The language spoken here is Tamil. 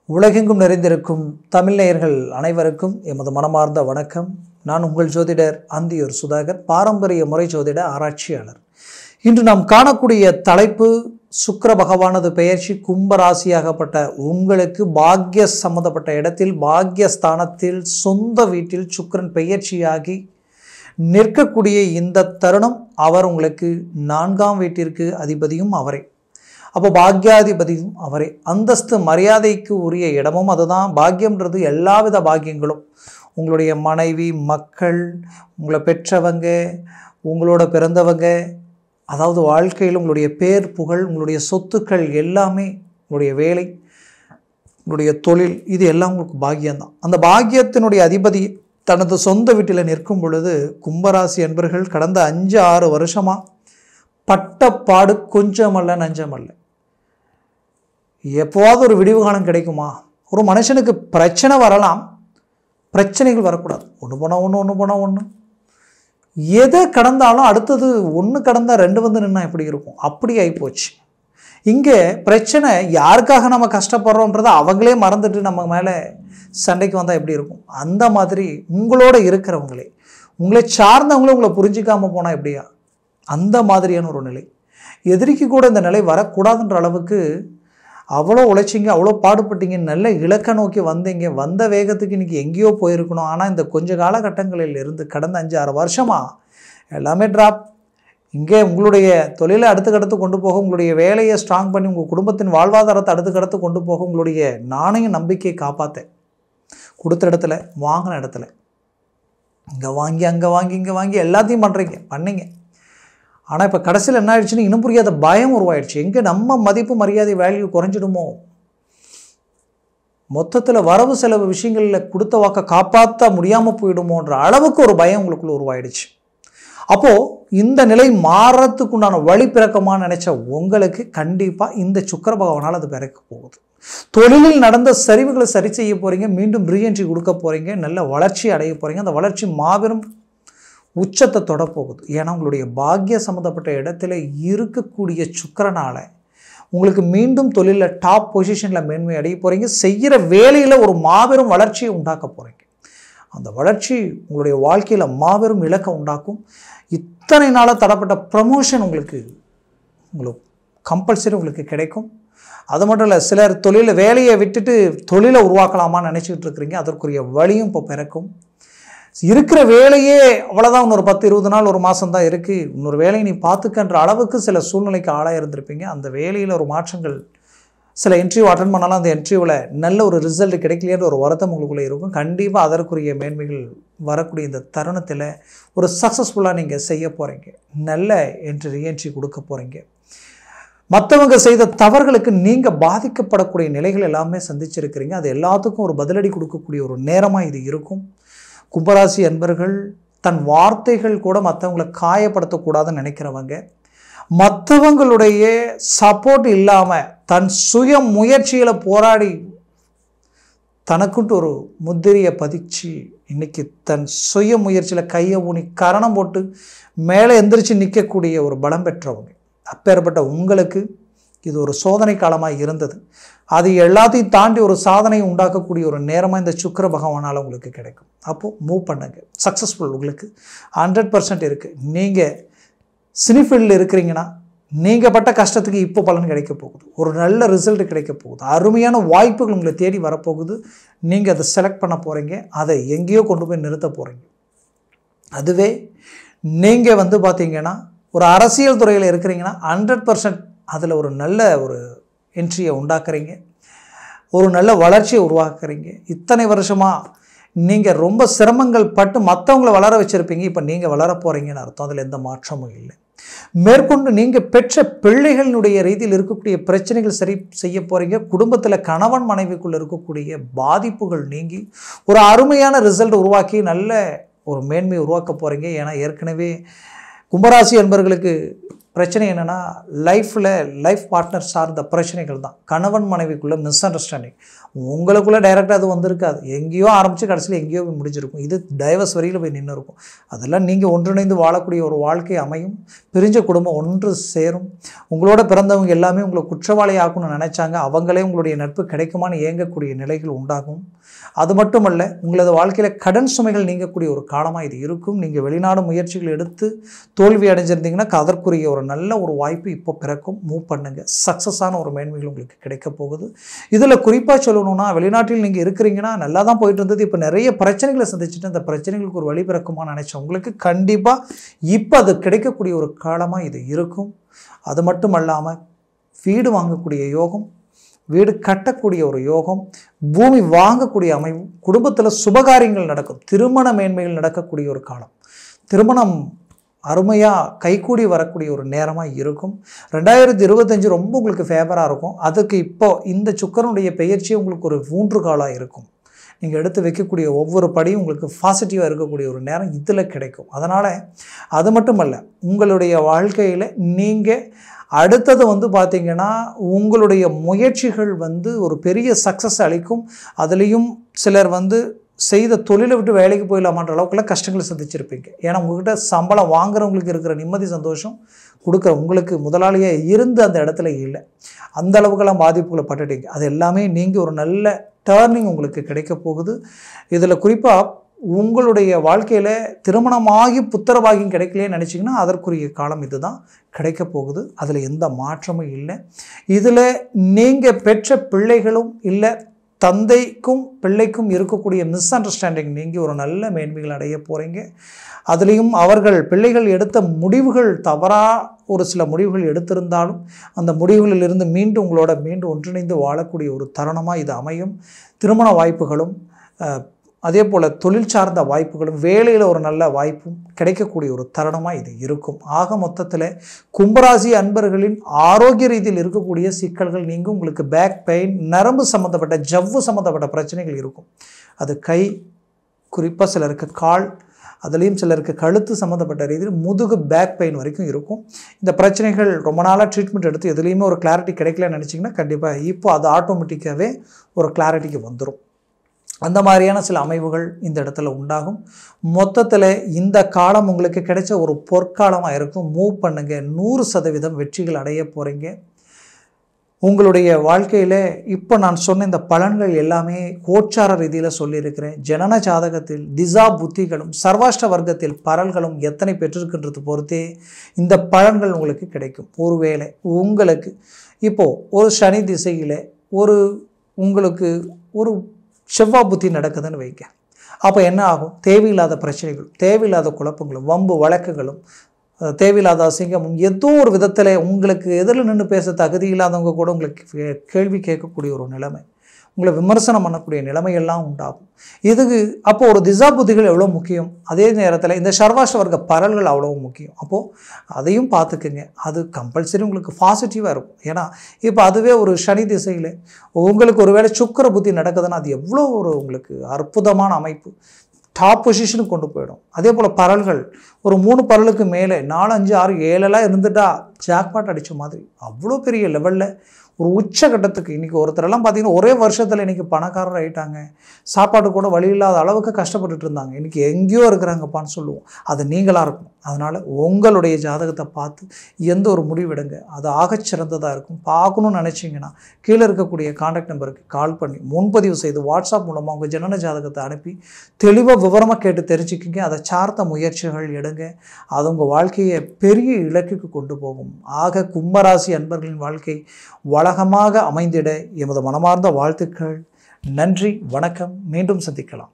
உலகெங்கும் நிறைந்திருக்கும் தமிழ் நேயர்கள் அனைவருக்கும் எமது மனமார்ந்த வணக்கம். நான் உங்கள் ஜோதிடர் அந்தியூர் சுதாகர், பாரம்பரிய முறை ஜோதிட ஆராய்ச்சியாளர். இன்று நாம் காணக்கூடிய தலைப்பு, சுக்கிர பகவானது பெயர்ச்சி கும்பராசியாகப்பட்ட உங்களுக்கு பாக்ய சம்பந்தப்பட்ட இடத்தில், பாக்யஸ்தானத்தில், சொந்த வீட்டில் சுக்கிரன் பெயர்ச்சியாகி நிற்கக்கூடிய இந்த தருணம், அவர் உங்களுக்கு 4ஆம் வீட்டிற்கு அதிபதியும் அவரே. அப்போ பாக்யாதிபதியும் அவரே. அந்தஸ்து மரியாதைக்கு உரிய இடமும் அதுதான். பாக்கியம்ன்றது எல்லாவித பாக்கியங்களும், உங்களுடைய மனைவி, மக்கள், உங்களை பெற்றவங்க, உங்களோட பிறந்தவங்க, அதாவது வாழ்க்கையில் உங்களுடைய பேர் புகழ், உங்களுடைய சொத்துக்கள் எல்லாமே, உங்களுடைய வேலை, உங்களுடைய தொழில், இது எல்லாம் உங்களுக்கு பாக்கியம்தான். அந்த பாக்கியத்தினுடைய அதிபதி தனது சொந்த வீட்டில் நிற்கும் பொழுது, கும்பராசி அன்பர்கள் கடந்த 5-6 வருஷமாக பட்டப்பாடு கொஞ்சமல்ல நஞ்சமல்ல. எப்போவாவது ஒரு விடிவு காலம் கிடைக்குமா? ஒரு மனுஷனுக்கு பிரச்சனை வரலாம், பிரச்சனைகள் வரக்கூடாது. ஒன்று போனால் ஒன்று, ஒன்று போனால் ஒன்று. எதை கடந்தாலும் அடுத்தது ஒன்று கடந்தால் 2 வந்து நின்னா எப்படி இருக்கும்? அப்படி ஆகிப்போச்சு. இங்கே பிரச்சனை யாருக்காக நம்ம கஷ்டப்படுறோன்றதை அவங்களே மறந்துட்டு நம்ம மேலே சண்டைக்கு வந்தால் எப்படி இருக்கும்? அந்த மாதிரி உங்களோட இருக்கிறவங்களே, உங்களை சார்ந்தவங்களே உங்களை புரிஞ்சிக்காமல் போனால் எப்படியா? அந்த மாதிரியான ஒரு நிலை. எதிரிக்கு கூட இந்த நிலை வரக்கூடாதுன்ற அளவுக்கு அவ்வளோ உழைச்சிங்க, அவ்வளோ பாடுபட்டீங்க, நல்ல இலக்கை நோக்கி வந்தீங்க. வந்த வேகத்துக்கு இன்றைக்கி எங்கேயோ போயிருக்கணும். ஆனால் இந்த கொஞ்ச காலகட்டங்களில் இருந்து கடந்த 5-6 வருஷமாக எல்லாமே ட்ராப். இங்கே உங்களுடைய தொழிலை அடுத்துக்கடுத்து கொண்டு போக, உங்களுடைய வேலையை ஸ்ட்ராங் பண்ணி, உங்கள் குடும்பத்தின் வாழ்வாதாரத்தை அடுத்துக்கடுத்து கொண்டு போக, உங்களுடைய நாணய நம்பிக்கையை காப்பாற்ற, கொடுத்த இடத்துல, வாங்கின இடத்துல, இங்கே வாங்கி அங்கே வாங்கி இங்கே வாங்கி எல்லாத்தையும் பண்ணீங்க. ஆனால் இப்போ கடைசியில் என்ன ஆயிடுச்சுன்னு இன்னும் புரியாத பயம் உருவாயிடுச்சு. எங்கே நம்ம மதிப்பு, மரியாதை, வேல்யூ குறைஞ்சிடுமோ, மொத்தத்தில் வரவு செலவு விஷயங்களில் கொடுத்த வாக்கை காப்பாற்ற முடியாமல் போயிடுமோன்ற அளவுக்கு ஒரு பயம் உங்களுக்குள்ள உருவாயிடுச்சு. அப்போது இந்த நிலை மாறத்துக்குண்டான வழி பிறக்கமான்னு நினச்ச உங்களுக்கு கண்டிப்பாக இந்த சுக்கிர பகவானால் அது பிறக்க போகுது. தொழிலில் நடந்த சரிவுகளை சரி செய்ய போகிறீங்க, மீண்டும் ரீஎன்ட்ரி கொடுக்க போகிறீங்க, நல்ல வளர்ச்சி அடைய போகிறீங்க. அந்த வளர்ச்சி மாபெரும் உச்சத்தை தொடப்போகுது. ஏன்னா உங்களுடைய பாக்கிய சம்மந்தப்பட்ட இடத்துல இருக்கக்கூடிய சுக்கிரனால உங்களுக்கு மீண்டும் தொழிலில் டாப் பொசிஷனில் மேன்மை அடைய போகிறீங்க. செய்கிற வேலையில் ஒரு மாபெரும் வளர்ச்சியை உண்டாக்க போகிறீங்க. அந்த வளர்ச்சி உங்களுடைய வாழ்க்கையில் மாபெரும் இலக்கை உண்டாக்கும். இத்தனை நாளாக தடப்பட்ட ப்ரமோஷன் உங்களுக்கு கம்பல்சரி உங்களுக்கு கிடைக்கும். அது மட்டும் இல்லை, சிலர் தொழிலில் வேலையை விட்டுட்டு தொழிலை உருவாக்கலாமான்னு நினச்சிக்கிட்டு இருக்கிறீங்க. அதற்குரிய வழியும் இப்போ பிறக்கும். இருக்கிற வேலையே அவ்வளோதான், இன்னொரு 10-20 நாள், ஒரு மாதம் தான் இருக்குது, இன்னொரு வேலையை நீ பார்த்துக்கன்ற அளவுக்கு சில சூழ்நிலைக்கு ஆளாக இருந்திருப்பீங்க. அந்த வேலையில் ஒரு மாற்றங்கள், சில இன்டர்வியூ அட்டன் பண்ணாலும் அந்த இன்டர்வியூவில் நல்ல ஒரு ரிசல்ட் கிடைக்கலையன்ற ஒரு வருத்தம் உங்களுக்குள்ளே இருக்கும். கண்டிப்பாக அதற்குரிய மேன்மைகள் வரக்கூடிய இந்த தருணத்தில் ஒரு சக்ஸஸ்ஃபுல்லாக நீங்கள் செய்ய போகிறீங்க. நல்ல ரீஎன்ட்ரி கொடுக்க போகிறீங்க. மற்றவங்க செய்த தவறுகளுக்கு நீங்கள் பாதிக்கப்படக்கூடிய நிலைகள் எல்லாமே சந்திச்சிருக்கிறீங்க. அது எல்லாத்துக்கும் ஒரு பதிலடி கொடுக்கக்கூடிய ஒரு நேரமாக இது இருக்கும். கும்பராசி அன்பர்கள் தன் வார்த்தைகள் கூட மற்றவங்களை காயப்படுத்தக்கூடாதுன்னு நினைக்கிறவங்க, மற்றவங்களுடைய சப்போர்ட் இல்லாமல் தன் சுய முயற்சியில் போராடி தனக்குன்ட்டு ஒரு முத்திரையை பதிச்சு இன்றைக்கி தன் சுய முயற்சியில் கையை ஊனி கரணம் போட்டு மேலே எந்திரிச்சு நிற்கக்கூடிய ஒரு பலம் பெற்றவங்க. அப்பேற்பட்ட உங்களுக்கு இது ஒரு சோதனை காலமாக இருந்தது. அது எல்லாத்தையும் தாண்டி ஒரு சாதனையை உண்டாக்கக்கூடிய ஒரு நேரமாக இந்த சுக்கிர பகவானால் உங்களுக்கு கிடைக்கும். அப்போது மூவ் பண்ணுங்க. சக்ஸஸ்ஃபுல் உங்களுக்கு 100% இருக்குது. நீங்கள் சினிஃபீல்டில் இருக்கிறீங்கன்னா நீங்கள் பட்ட கஷ்டத்துக்கு இப்போ பலன் கிடைக்க போகுது. ஒரு நல்ல ரிசல்ட் கிடைக்க போகுது. அருமையான வாய்ப்புகள் உங்களை தேடி வரப்போகுது. நீங்கள் அதை செலக்ட் பண்ண போகிறீங்க. அதை எங்கேயோ கொண்டு போய் நிறுத்த போகிறீங்க. அதுவே நீங்கள் பார்த்தீங்கன்னா ஒரு அரசியல் துறையில் இருக்கிறீங்கன்னா 100% அதில் ஒரு நல்ல ஒரு என்ட்ரியை உண்டாக்குறீங்க, ஒரு நல்ல வளர்ச்சியை உருவாக்குறீங்க. இத்தனை வருஷமாக நீங்கள் ரொம்ப சிரமங்கள் பட்டு மற்றவங்களை வளர வச்சுருப்பீங்க. இப்போ நீங்கள் வளர போகிறீங்கன்னு அர்த்தம். அதில் எந்த மாற்றமும் இல்லை. மேற்கொண்டு நீங்கள் பெற்ற பிள்ளைகளினுடைய ரீதியில் இருக்கக்கூடிய பிரச்சனைகள் சரி செய்ய போகிறீங்க. குடும்பத்தில் கணவன் மனைவிக்குள்ளே இருக்கக்கூடிய பாதிப்புகள் நீங்கி ஒரு அருமையான ரிசல்ட் உருவாக்கி நல்ல ஒரு மேன்மையை உருவாக்க போகிறீங்க. ஏன்னா ஏற்கனவே கும்பராசி என்பவர்களுக்கு பிரச்சனை என்னென்னா லைஃப் பார்ட்னர் சார்ந்த பிரச்சனைகள் தான். கணவன் மனைவிக்குள்ளே மிஸ் அண்டர்ஸ்டாண்டிங் உங்களுக்குள்ளே டைரெக்டாக அது வந்திருக்காது, எங்கேயோ ஆரம்பித்து கடைசியில் எங்கேயோ போய் முடிஞ்சிருக்கும். இது டைவர்ஸ் வரையில் போய் நின்று இருக்கும். அதெல்லாம் நீங்கள் ஒன்றிணைந்து வாழக்கூடிய ஒரு வாழ்க்கை அமையும். பிரிஞ்ச குடும்பம் ஒன்று சேரும். உங்களோட பிறந்தவங்க எல்லாமே உங்களை குற்றவாளி ஆக்கணும்னு நினச்சாங்க, அவங்களே உங்களுடைய நட்பு கிடைக்குமான்னு ஏங்கக்கூடிய நிலைகள் உண்டாகும். அது மட்டுமல்ல, உங்களது வாழ்க்கையில் கடன் சுமைகள் நீங்கக்கூடிய ஒரு காலமாக இது இருக்கும். நீங்கள் வெளிநாடு முயற்சிகள் எடுத்து தோல்வி அடைஞ்சிருந்தீங்கன்னா அதற்குரிய ஒரு நல்ல ஒரு வாய்ப்பு இப்போ பிறக்கும். மூவ் பண்ணுங்கள். சக்ஸஸான ஒரு மேன்மைகள் உங்களுக்கு கிடைக்க போகுது. இதில் குறிப்பாக சொல்லணும்னா, வெளிநாட்டில் நீங்கள் இருக்கிறீங்கன்னா நல்லா தான் போயிட்டு இருந்தது, இப்போ நிறைய பிரச்சனைகளை சந்திச்சுட்டு அந்த பிரச்சனைகளுக்கு ஒரு வழி பிறக்குமான்னு நினச்சேன். உங்களுக்கு கண்டிப்பாக இப்போ அது கிடைக்கக்கூடிய ஒரு காலமாக இது இருக்கும். அது மட்டும் அல்லாமல் வீடு வாங்கக்கூடிய யோகம், வீடு கட்டக்கூடிய ஒரு யோகம், பூமி வாங்கக்கூடிய அமைப்பு, குடும்பத்தில் சுபகாரியங்கள் நடக்கும், திருமண மேன்மைகள் நடக்கக்கூடிய ஒரு காலம், திருமணம் அருமையாக கைகூடி வரக்கூடிய ஒரு நேரமாக இருக்கும். 2025 ரொம்ப உங்களுக்கு ஃபேவராக இருக்கும். அதுக்கு இப்போ இந்த சுக்கிரனுடைய பெயர்ச்சி உங்களுக்கு ஒரு ஊன்றுகாலாக இருக்கும். நீங்கள் எடுத்து வைக்கக்கூடிய ஒவ்வொரு படியும் உங்களுக்கு பாசிட்டிவாக இருக்கக்கூடிய ஒரு நேரம் இதில் கிடைக்கும். அதனால் அது மட்டுமல்ல, உங்களுடைய வாழ்க்கையில் நீங்கள் அடுத்தது பார்த்திங்கன்னா உங்களுடைய முயற்சிகள் ஒரு பெரிய சக்ஸஸ் அளிக்கும். அதுலேயும் சிலர் செய்த தொழிலை விட்டு வேலைக்கு போயிடலாமான்ற அளவுக்குலாம் கஷ்டங்களை சந்திச்சிருப்பீங்க. ஏன்னா உங்கள்கிட்ட சம்பளம் வாங்குறவங்களுக்கு இருக்கிற நிம்மதி சந்தோஷம் கொடுக்குற உங்களுக்கு முதலாளியாக இருந்து அந்த இடத்துல இல்லை. அந்த அளவுக்கெல்லாம் பாதிப்புகளை பட்டுட்டீங்க. அது எல்லாமே நீங்கள் ஒரு நல்ல டேர்னிங் உங்களுக்கு கிடைக்க போகுது. இதில் குறிப்பாக உங்களுடைய வாழ்க்கையில் திருமணமாகி புத்திரபாகியம் கிடைக்கலையே நினச்சிங்கன்னா அதற்குரிய காலம் இது தான் கிடைக்க போகுது. அதில் எந்த மாற்றமும் இல்லை. இதில் நீங்கள் பெற்ற பிள்ளைகளும் இல்லை, தந்தைக்கும் பிள்ளைக்கும் இருக்கக்கூடிய மிஸ் அண்டர்ஸ்டாண்டிங் நீங்கள் ஒரு நல்ல மேன்மைகள் அடைய போகிறீங்க. அதுலேயும் அவர்கள் பிள்ளைகள் எடுத்த முடிவுகள் தவறாக ஒரு சில முடிவுகள் எடுத்திருந்தாலும் அந்த முடிவுகளிலிருந்து உங்களோட மீண்டும் ஒன்றிணைந்து வாழக்கூடிய ஒரு தருணமாக இது அமையும். திருமண வாய்ப்புகளும் அதே போல் தொழில் சார்ந்த வாய்ப்புகளும் வேலையில் ஒரு நல்ல வாய்ப்பும் கிடைக்கக்கூடிய ஒரு தருணமாக இது இருக்கும். ஆக மொத்தத்தில் கும்பராசி அன்பர்களின் ஆரோக்கிய ரீதியில் இருக்கக்கூடிய சிக்கல்கள் நீங்கள் உங்களுக்கு பேக் பெயின், நரம்பு சம்மந்தப்பட்ட ஜவ்வு சம்மந்தப்பட்ட பிரச்சனைகள் இருக்கும். அது கை, குறிப்பாக சிலருக்கு கால், அதுலேயும் சிலருக்கு கழுத்து சம்மந்தப்பட்ட ரீதியில் முதுகு பேக் பெயின் வரைக்கும் இருக்கும். இந்த பிரச்சனைகள் ரொம்ப நாளாக ட்ரீட்மெண்ட் எடுத்து எதுலேயுமே ஒரு கிளாரிட்டி கிடைக்கலன்னு நினச்சிங்கன்னா கண்டிப்பாக இப்போ அது ஆட்டோமேட்டிக்காகவே ஒரு கிளாரிட்டிக்கு வந்துடும். அந்த மாதிரியான சில அமைவுகள் இந்த இடத்துல உண்டாகும். மொத்தத்தில் இந்த காலம் உங்களுக்கு கிடைச்ச ஒரு பொற்காலமாக இருக்கும். மூவ் பண்ணுங்கள். 100% வெற்றிகள் அடைய போகிறீங்க. உங்களுடைய வாழ்க்கையில் இப்போ நான் சொன்ன இந்த பலன்கள் எல்லாமே கோச்சார ரீதியில் சொல்லியிருக்கிறேன். ஜனன ஜாதகத்தில் திசா புத்திகளும் சர்வாஷ்ட வர்க்கத்தில் பலன்களும் எத்தனை பெற்றிருக்கின்றது பொறுத்தே இந்த பலன்கள் உங்களுக்கு கிடைக்கும். ஒருவேளை உங்களுக்கு இப்போது ஒரு சனி திசையில் உங்களுக்கு ஒரு செவ்வாய் புத்தி நடக்குதுன்னு வைங்க. அப்போ என்ன ஆகும்? தேவையில்லாத பிரச்சனைகள், தேவையில்லாத குழப்பங்களும், வம்பு வழக்குகளும், தேவையில்லாத அசிங்கமும், ஏதோ ஒரு விதத்தில் உங்களுக்கு எதில் நின்று பேச தகுதி இல்லாதவங்க கூட உங்களுக்கு கேள்வி கேட்கக்கூடிய ஒரு நிலைமை, உங்களை விமர்சனம் பண்ணக்கூடிய நிலைமையெல்லாம் உண்டாகும். இதுக்கு அப்போது ஒரு திசா புத்திகள் எவ்வளோ முக்கியம், அதே நேரத்தில் இந்த சர்வாஷ்ட வர்க்க பரல்கள் அவ்வளோ முக்கியம். அப்போது அதையும் பார்த்துக்குங்க. அது கம்பல்சரி உங்களுக்கு பாசிட்டிவாக இருக்கும். ஏன்னா இப்போ அதுவே ஒரு சனி திசையில் உங்களுக்கு ஒரு வேளை சுக்கிர புத்தி நடக்குதுன்னா அது எவ்வளோ ஒரு உங்களுக்கு அற்புதமான அமைப்பு, டாப் பொசிஷனுக்கு கொண்டு போயிடும். அதே போல் பரல்கள் ஒரு 3 பரலுக்கு மேலே 4, 5, 6, 7 இருந்துட்டா ஜாக்பாட் அடித்த மாதிரி அவ்வளோ பெரிய லெவலில் ஒரு உச்சகட்டத்துக்கு இன்றைக்கி ஒருத்தரெல்லாம் பார்த்திங்கன்னா ஒரே வருஷத்தில் இன்றைக்கி பணக்காரர் ஆகிட்டாங்க. சாப்பாடு கூட வழி இல்லாத அளவுக்கு கஷ்டப்பட்டுட்டு இருந்தாங்க. இன்றைக்கி எங்கேயோ இருக்கிறாங்கப்பான்னு சொல்லுவோம். அது நீங்களாக இருக்கும். அதனால் உங்களுடைய ஜாதகத்தை பார்த்து எந்த ஒரு முடிவெடுங்க. அது ஆகச்சிறந்ததாக இருக்கும். பார்க்கணுன்னு நினச்சிங்கன்னா கீழே இருக்கக்கூடிய கான்டாக்ட் நம்பருக்கு கால் பண்ணி முன்பதிவு செய்து வாட்ஸ்அப் மூலமாக உங்கள் ஜனன ஜாதகத்தை அனுப்பி தெளிவாக விவரமாக கேட்டு தெரிஞ்சுக்கிங்க. அதை சார்ந்த முயற்சிகள் எடுங்க. அது உங்கள் வாழ்க்கையை பெரிய இலக்குக்கு கொண்டு போகும். ஆக கும்பராசி அன்பர்களின் வாழ்க்கை வளகமாக அமைந்திட எமது மனமார்ந்த வாழ்த்துக்கள். நன்றி, வணக்கம். மீண்டும் சந்திக்கலாம்.